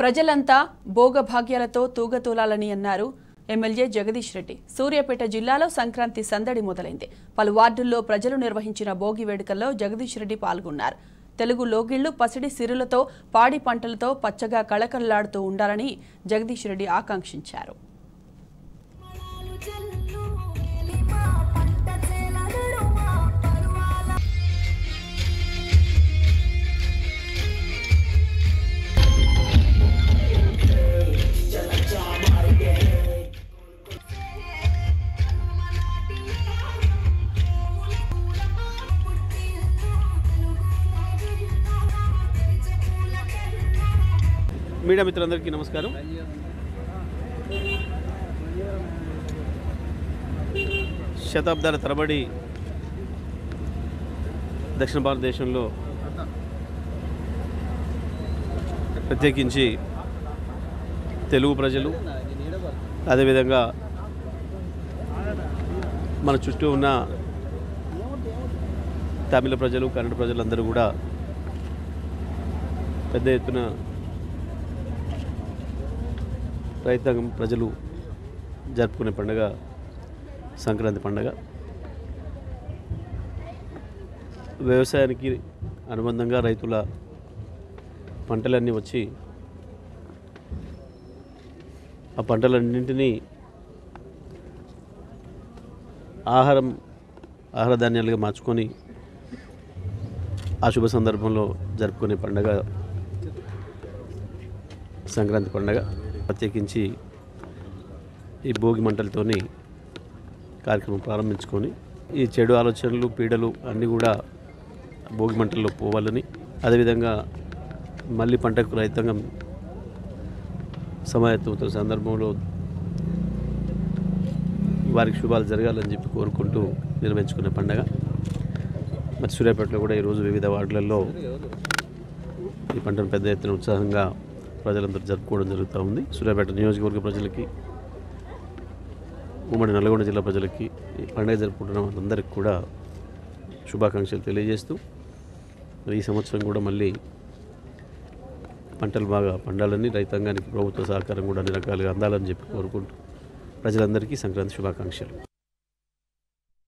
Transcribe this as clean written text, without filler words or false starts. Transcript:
ప్రజలంతా భోగభాగ్యాలతో తూగతూలాలని అన్నారు ఎమ్మెల్యే జగదీష్ రెడ్డి. సూర్యాపేట జిల్లాలో సంక్రాంతి సందడి మొదలైంది. పలు వార్డుల్లో ప్రజలు నిర్వహించిన భోగి వేడుకల్లో జగదీష్ రెడ్డి పాల్గొన్నారు. తెలుగు లోగిళ్లు పసిడి సిరులతో పాడి పంటలతో పచ్చగా కళకళలాడుతూ ఉండాలని జగదీష్ రెడ్డి ఆకాంక్షించారు. మీడియా మిత్రులందరికీ నమస్కారం. శతాబ్దాల తరబడి దక్షిణ భారతదేశంలో ప్రత్యేకించి తెలుగు ప్రజలు, అదేవిధంగా మన చుట్టూ ఉన్న తమిళ ప్రజలు, కన్నడ ప్రజలందరూ కూడా పెద్ద ఎత్తున రైతాంగం ప్రజలు జరుపుకునే పండుగ సంక్రాంతి పండుగ. వ్యవసాయానికి అనుబంధంగా రైతుల పంటలన్నీ వచ్చి ఆ పంటలన్నింటినీ ఆహార ధాన్యాలుగా మార్చుకొని ఆ శుభ సందర్భంలో జరుపుకునే పండుగ సంక్రాంతి పండుగ. ప్రత్యేకించి ఈ భోగి మంటలతోని కార్యక్రమం ప్రారంభించుకొని ఈ చెడు ఆలోచనలు, పీడలు అన్నీ కూడా భోగి మంటల్లో పోవాలని, అదేవిధంగా మళ్ళీ పంటకు రైతాంగం సమాయత్తమవుతున్న సందర్భంలో వారికి శుభాలు జరగాలని చెప్పి కోరుకుంటూ నిర్వహించుకునే పండుగ. మరి సూర్యాపేటలో కూడా ఈరోజు వివిధ వార్డులలో ఈ పంటను పెద్ద ఎత్తున ఉత్సాహంగా ప్రజలందరూ జరుపుకోవడం జరుగుతూ ఉంది. సూర్యాపేట నియోజకవర్గ ప్రజలకి, ఉమ్మడి నల్గొండ జిల్లా ప్రజలకి ఈ పండుగ జరుపుకుంటున్న వాళ్ళందరికీ కూడా శుభాకాంక్షలు తెలియజేస్తూ, ఈ సంవత్సరం కూడా మళ్ళీ పంటలు బాగా పండాలని, రైతాంగానికి ప్రభుత్వ సహకారం కూడా అన్ని రకాలుగా అందాలని చెప్పి కోరుకుంటూ ప్రజలందరికీ సంక్రాంతి శుభాకాంక్షలు.